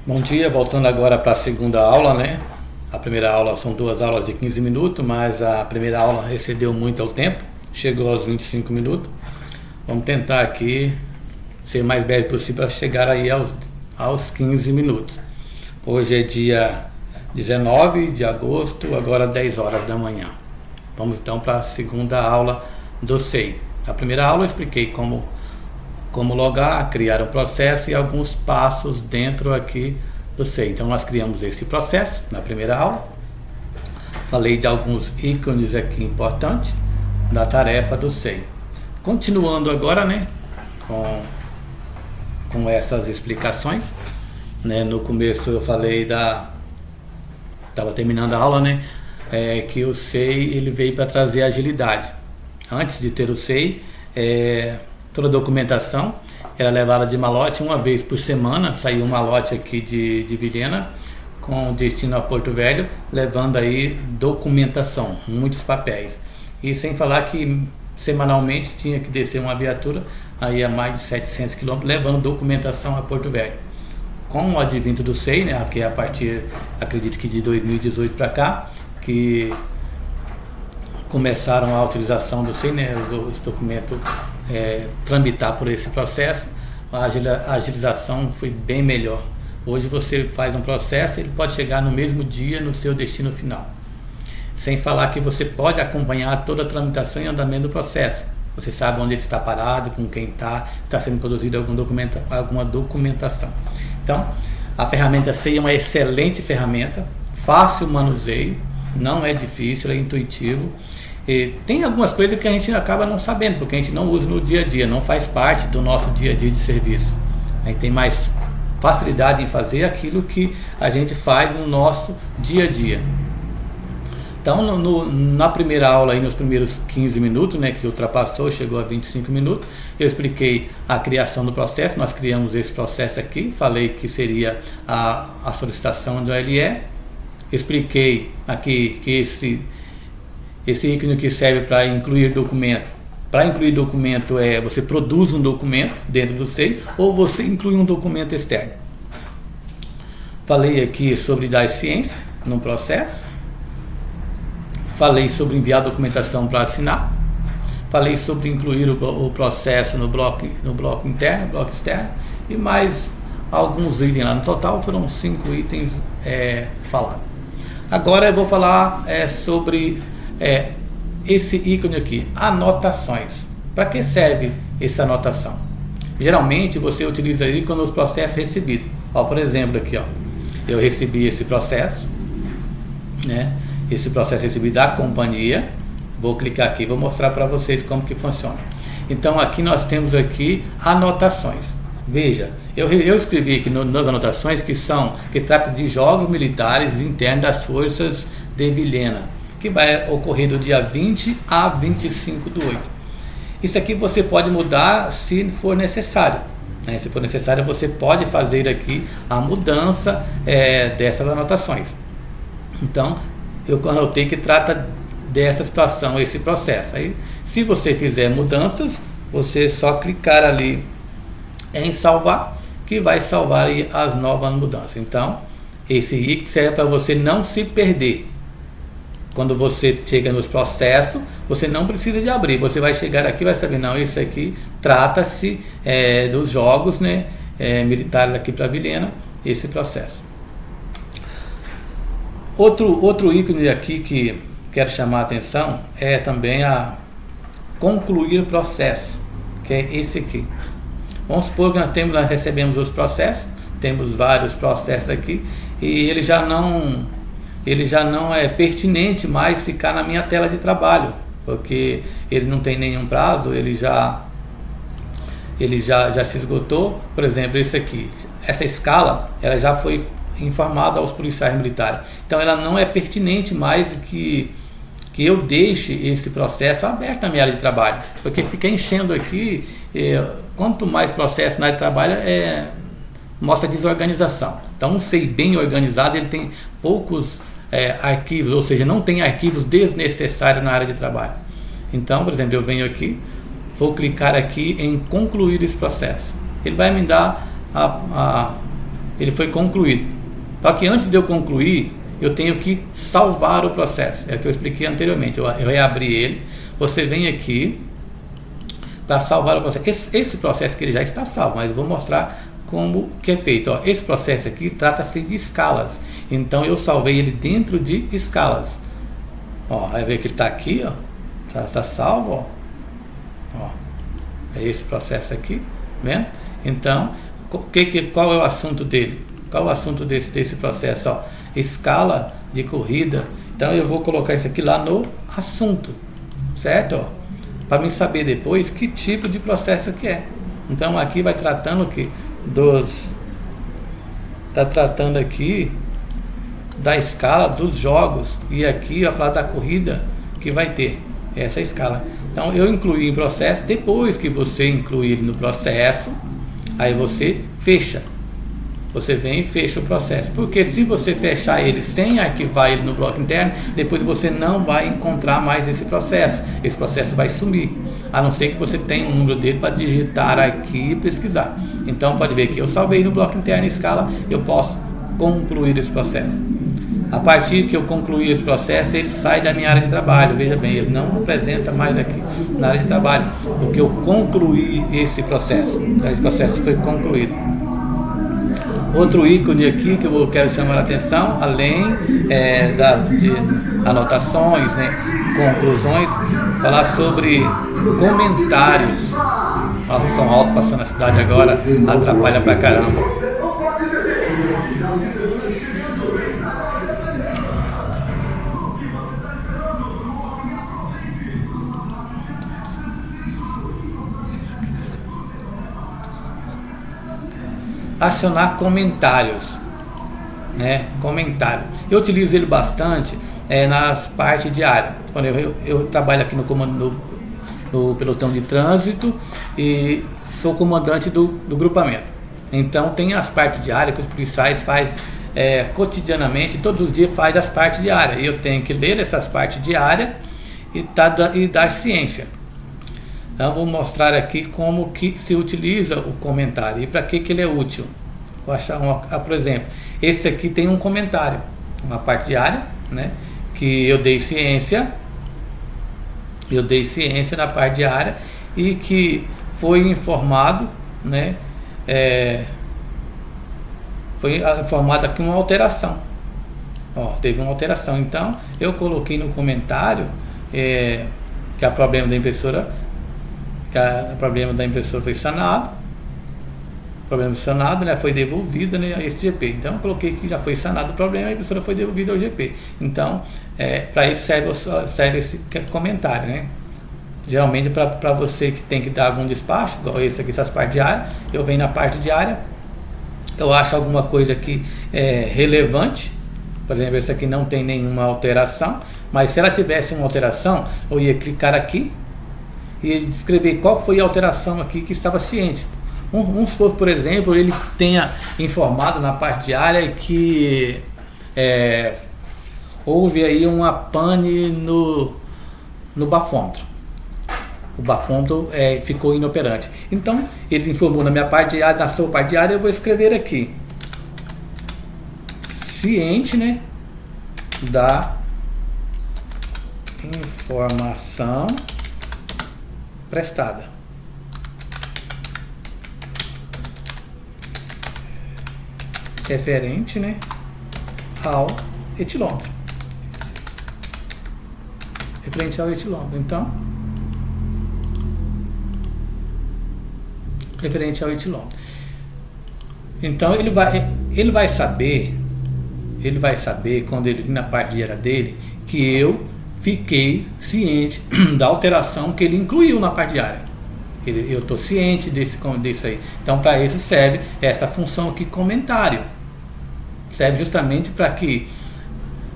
Bom dia, voltando agora para a segunda aula, né? A primeira aula são duas aulas de 15 minutos, mas a primeira aula excedeu muito ao tempo, chegou aos 25 minutos. Vamos tentar aqui ser mais breve possível para chegar aí aos 15 minutos. Hoje é dia 19 de agosto, agora 10 horas da manhã. Vamos então para a segunda aula do SEI. Na primeira aula eu expliquei como logar, criar um processo e alguns passos dentro aqui do SEI. Então nós criamos esse processo na primeira aula. Falei de alguns ícones aqui importantes da tarefa do SEI. Continuando agora, né, com essas explicações, né, no começo eu falei estava terminando a aula, né, que o SEI ele veio para trazer agilidade. Antes de ter o SEI, toda a documentação era levada de malote uma vez por semana, saiu um malote aqui de Vilhena com destino a Porto Velho, levando aí documentação, muitos papéis. E sem falar que semanalmente tinha que descer uma viatura aí a mais de 700 km levando documentação a Porto Velho. Com o advento do SEI, né, que é a partir, acredito que de 2018 para cá, que começaram a utilização do SEI, né, os documentos tramitar por esse processo, a agilização foi bem melhor. Hoje você faz um processo, ele pode chegar no mesmo dia no seu destino final. Sem falar que você pode acompanhar toda a tramitação e andamento do processo. Você sabe onde ele está parado, com quem está sendo produzida alguma documentação. Então, a ferramenta SEI é uma excelente ferramenta, fácil manuseio, não é difícil, é intuitivo. E tem algumas coisas que a gente acaba não sabendo, porque a gente não usa no dia a dia, não faz parte do nosso dia a dia de serviço. A gente tem mais facilidade em fazer aquilo que a gente faz no nosso dia a dia. Então, na primeira aula, aí, nos primeiros 15 minutos, né, que ultrapassou, chegou a 25 minutos, eu expliquei a criação do processo. Nós criamos esse processo aqui, falei que seria a solicitação do LE, expliquei aqui que esse ícone que serve para incluir documento. Para incluir documento você produz um documento dentro do SEI ou você inclui um documento externo. Falei aqui sobre dar ciência no processo. Falei sobre enviar documentação para assinar. Falei sobre incluir o processo no bloco interno, bloco externo. E mais alguns itens lá. No total foram 5 itens falados. Agora eu vou falar sobre esse ícone aqui, anotações. Para que serve essa anotação? Geralmente você utiliza ícone nos processos recebidos. Por exemplo aqui, eu recebi esse processo, né? Esse processo recebido da companhia. Vou clicar aqui, vou mostrar para vocês como que funciona. Então aqui nós temos aqui anotações. Veja, eu escrevi aqui nas anotações que trata de jogos militares internos das forças de Vilhena, que vai ocorrer do dia 20 a 25 do 8. Isso aqui você pode mudar se for necessário, né? Se for necessário, você pode fazer aqui a mudança dessas anotações. Então, eu anotei que trata dessa situação, esse processo. Aí, se você fizer mudanças, você só clicar ali em salvar, que vai salvar aí as novas mudanças. Então, esse ícone serve para você não se perder. Quando você chega nos processos, você não precisa de abrir. Você vai chegar aqui e vai saber, não, isso aqui trata-se dos jogos, né, militares aqui para Vilhena, esse processo. Outro ícone aqui que quero chamar a atenção é também a concluir o processo, que é esse aqui. Vamos supor que nós recebemos os processos, temos vários processos aqui, e ele já não é pertinente mais ficar na minha tela de trabalho, porque ele não tem nenhum prazo, ele já se esgotou. Por exemplo, esse aqui, essa escala, ela já foi informada aos policiais militares, então ela não é pertinente mais que eu deixe esse processo aberto na minha área de trabalho, porque fica enchendo aqui. Quanto mais processo na área de trabalho, mostra desorganização. Então um SEI bem organizado, ele tem poucos arquivos, ou seja, não tem arquivos desnecessários na área de trabalho. Então, por exemplo, eu venho aqui, vou clicar aqui em concluir esse processo. Ele vai me dar ele foi concluído. Só que antes de eu concluir, eu tenho que salvar o processo. É o que eu expliquei anteriormente. Eu reabri ele. Você vem aqui para salvar o processo. Esse processo que ele já está salvo, mas eu vou mostrar como que é feito. Ó, esse processo aqui trata-se de escalas. Então eu salvei ele dentro de escalas. Ó, vai ver que ele está aqui, ó. Tá salvo, ó. É esse processo aqui, vendo? Então, qual é o assunto dele? Qual é o assunto desse processo? Ó, escala de corrida. Então eu vou colocar isso aqui lá no assunto, certo? Para me saber depois que tipo de processo que é. Então aqui vai tratando que tá tratando aqui da escala dos jogos, e aqui vai falar da corrida que vai ter essa escala. Então eu incluí em processo. Depois que você incluir ele no processo, aí você fecha. Você vem e fecha o processo. Porque se você fechar ele sem arquivar ele no bloco interno, depois você não vai encontrar mais esse processo. Esse processo vai sumir. A não ser que você tenha um número dele para digitar aqui e pesquisar. Então pode ver que eu salvei no bloco interno escala, eu posso concluir esse processo. A partir que eu concluir esse processo, ele sai da minha área de trabalho. Veja bem, ele não apresenta mais aqui na área de trabalho, porque eu concluí esse processo. Então esse processo foi concluído. Outro ícone aqui que eu quero chamar a atenção, além de anotações, né, conclusões, falar sobre comentários. Nossa, som alto passando na cidade agora, atrapalha pra caramba. Acionar comentários, né? Comentário. Eu utilizo ele bastante nas partes de área. Quando eu trabalho aqui no comando no pelotão de trânsito e sou comandante do grupamento. Então tem as partes de área que os policiais fazem cotidianamente, todos os dias faz as partes de área. E eu tenho que ler essas partes de área e dar ciência. Então vou mostrar aqui como que se utiliza o comentário e para que ele é útil. Vou achar por exemplo, esse aqui tem um comentário, uma parte de área, né, que eu dei ciência na parte de área e que foi informado, né, foi informado aqui uma alteração. Ó, teve uma alteração, então eu coloquei no comentário que o problema da impressora foi sanado. O problema sanado, né, foi devolvido, né, a esse GP. Então eu coloquei que já foi sanado o problema e a impressora foi devolvida ao GP. Então, para isso serve esse comentário, né? Geralmente para você que tem que dar algum despacho, igual esse aqui, essas partes de área, eu venho na parte de área, eu acho alguma coisa aqui relevante. Por exemplo, esse aqui não tem nenhuma alteração, mas se ela tivesse uma alteração, eu ia clicar aqui e escrever qual foi a alteração aqui que estava ciente. Vamos supor, por exemplo, ele tenha informado na parte de área que houve aí uma pane no bafômetro. O bafômetro ficou inoperante. Então, ele informou na minha parte de área, na sua parte de área, eu vou escrever aqui. Ciente, né, da informação prestada. Referente, né, ao etilômetro. Referente ao etilômetro. Então, referente ao etilômetro. Então ele vai saber quando ele vir na parte de área dele que eu fiquei ciente da alteração que ele incluiu na parte de área. Eu estou ciente disso aí. Então para isso serve essa função aqui, comentário. Serve justamente para que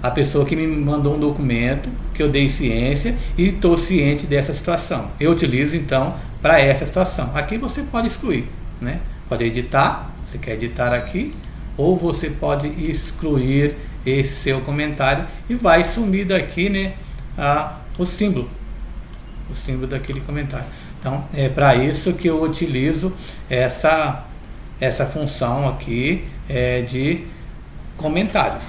a pessoa que me mandou um documento, que eu dei ciência e estou ciente dessa situação. Eu utilizo então para essa situação. Aqui você pode excluir, né? Pode editar, você quer editar aqui, ou você pode excluir esse seu comentário e vai sumir daqui, né, o símbolo daquele comentário. Então é para isso que eu utilizo essa função aqui de comentários,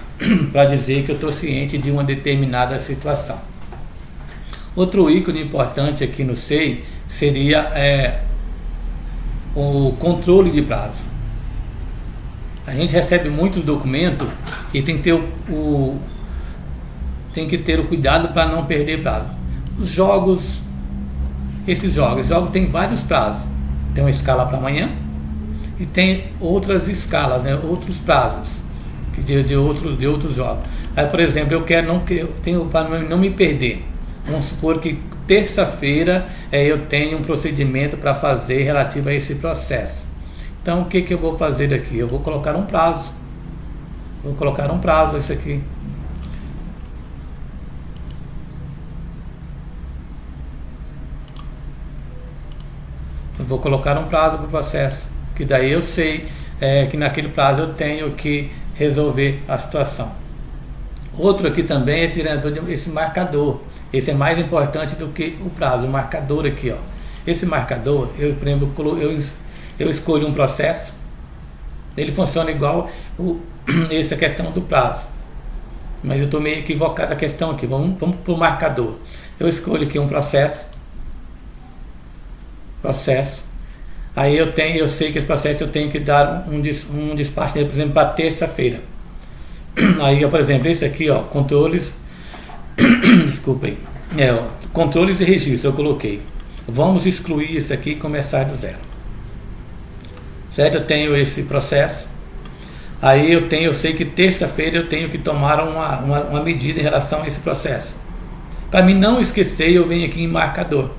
para dizer que eu estou ciente de uma determinada situação. Outro ícone importante aqui no SEI seria o controle de prazo. A gente recebe muito documento e tem que ter o cuidado para não perder prazo. Esses jogos têm vários prazos. Tem uma escala para amanhã e tem outras escalas, né, outros prazos de outros jogos. Aí, por exemplo, eu tenho para não me perder. Vamos supor que terça-feira eu tenho um procedimento para fazer relativo a esse processo. Então, o que eu vou fazer aqui? Eu vou colocar um prazo. Vou colocar um prazo isso aqui. Eu vou colocar um prazo para o processo, que daí eu sei que naquele prazo eu tenho que resolver a situação. Outro aqui também é esse marcador. Esse é mais importante do que o prazo, o marcador aqui, ó. Esse marcador, por exemplo, eu escolho um processo, ele funciona igual essa questão do prazo. Mas eu estou meio equivocado a questão aqui. Vamos para o marcador. Eu escolho aqui um processo. Aí eu sei que esse processo eu tenho que dar um despacho dele, por exemplo, para terça-feira. Aí, por exemplo, esse aqui, ó, controles, desculpem, controles e registro, eu coloquei. Vamos excluir isso aqui e começar do zero. Certo? Eu tenho esse processo. Aí eu sei que terça-feira eu tenho que tomar uma medida em relação a esse processo. Para mim não esquecer, eu venho aqui em marcador.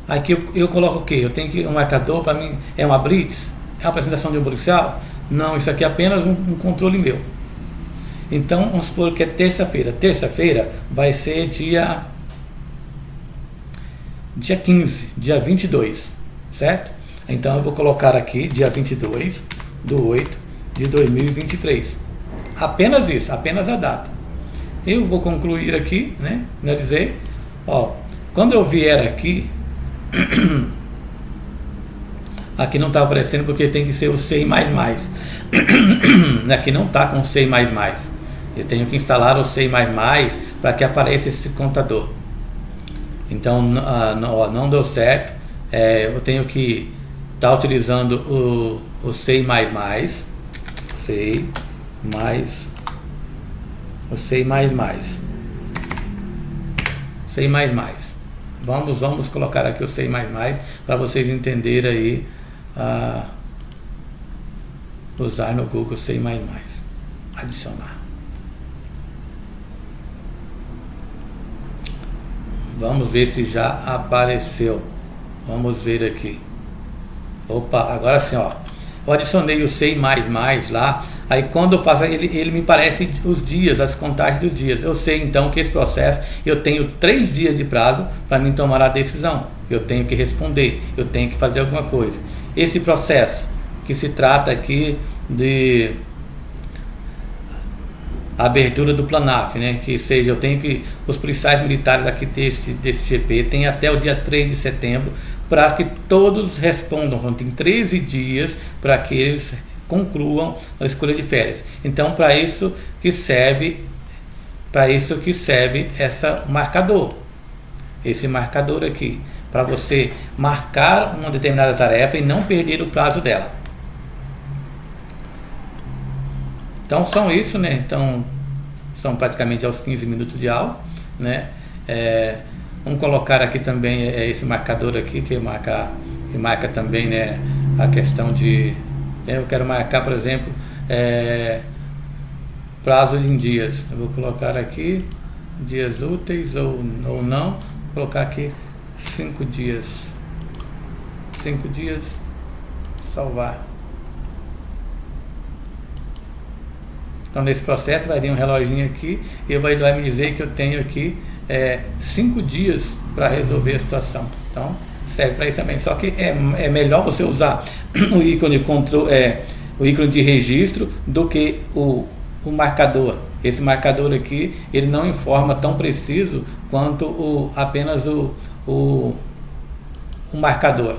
Aqui eu coloco o quê? Eu tenho que um marcador, para mim, é uma blitz? É a apresentação de um policial? Não, isso aqui é apenas um controle meu. Então, vamos supor que é terça-feira. Terça-feira vai ser dia 15, dia 22, certo? Então, eu vou colocar aqui dia 22/8/2023. Apenas isso, apenas a data. Eu vou concluir aqui, né? Finalizei. Ó, quando eu vier aqui, aqui não está aparecendo porque tem que ser o SEI++. Aqui não está com o SEI++. Eu tenho que instalar o SEI++ para que apareça esse contador. Então não deu certo. Eu tenho que estar utilizando o SEI++. SEI++. Vamos colocar aqui o SEI++ para vocês entenderem aí, usar no Google SEI++. Adicionar. Vamos ver se já apareceu. Vamos ver aqui. Opa, agora sim, ó. Eu adicionei o SEI++ lá. Aí quando eu faço, ele me parece os dias, as contagens dos dias. Eu sei então que esse processo, eu tenho 3 dias de prazo para mim tomar a decisão. Eu tenho que responder, eu tenho que fazer alguma coisa. Esse processo, que se trata aqui de abertura do Planaf, né? Que seja, eu tenho que, os policiais militares aqui desse GP têm até o dia 3 de setembro para que todos respondam. Então, tem 13 dias para que eles concluam a escolha de férias. Então, para isso que serve esse marcador aqui, para você marcar uma determinada tarefa e não perder o prazo dela. Então são isso, né? Então são praticamente aos 15 minutos de aula, né? Vamos colocar aqui também esse marcador aqui que marca também, né, a questão de eu quero marcar, por exemplo, prazo em dias. Eu vou colocar aqui dias úteis ou não. Vou colocar aqui 5 dias. 5 dias. Salvar. Então nesse processo vai vir um reloginho aqui e vai me dizer que eu tenho aqui 5 dias para resolver a situação. Então serve para isso também. Só que é melhor você usar o ícone o ícone de registro do que o marcador. Esse marcador aqui, ele não informa tão preciso quanto apenas o marcador.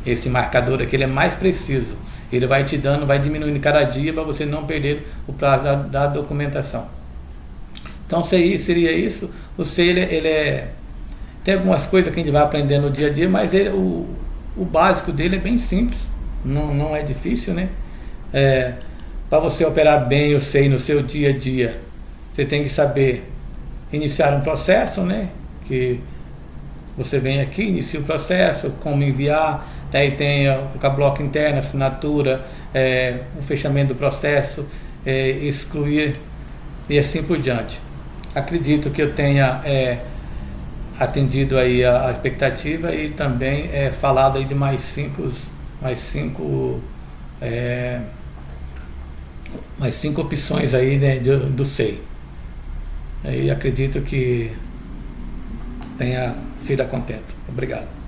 Esse marcador aqui, ele é mais preciso. Ele vai te dando, vai diminuindo cada dia para você não perder o prazo da documentação. Então seria isso. O SEI, tem algumas coisas que a gente vai aprender no dia a dia, mas o básico dele é bem simples, não é difícil, né? Para você operar bem o SEI no seu dia a dia, você tem que saber iniciar um processo, né? Que você vem aqui, inicia o processo, como enviar, daí tem o bloco interno, assinatura, o fechamento do processo, excluir e assim por diante. Acredito que eu tenha atendido aí a expectativa e também falado aí de mais cinco opções aí, né, do SEI. E acredito que tenha sido a contento. Obrigado.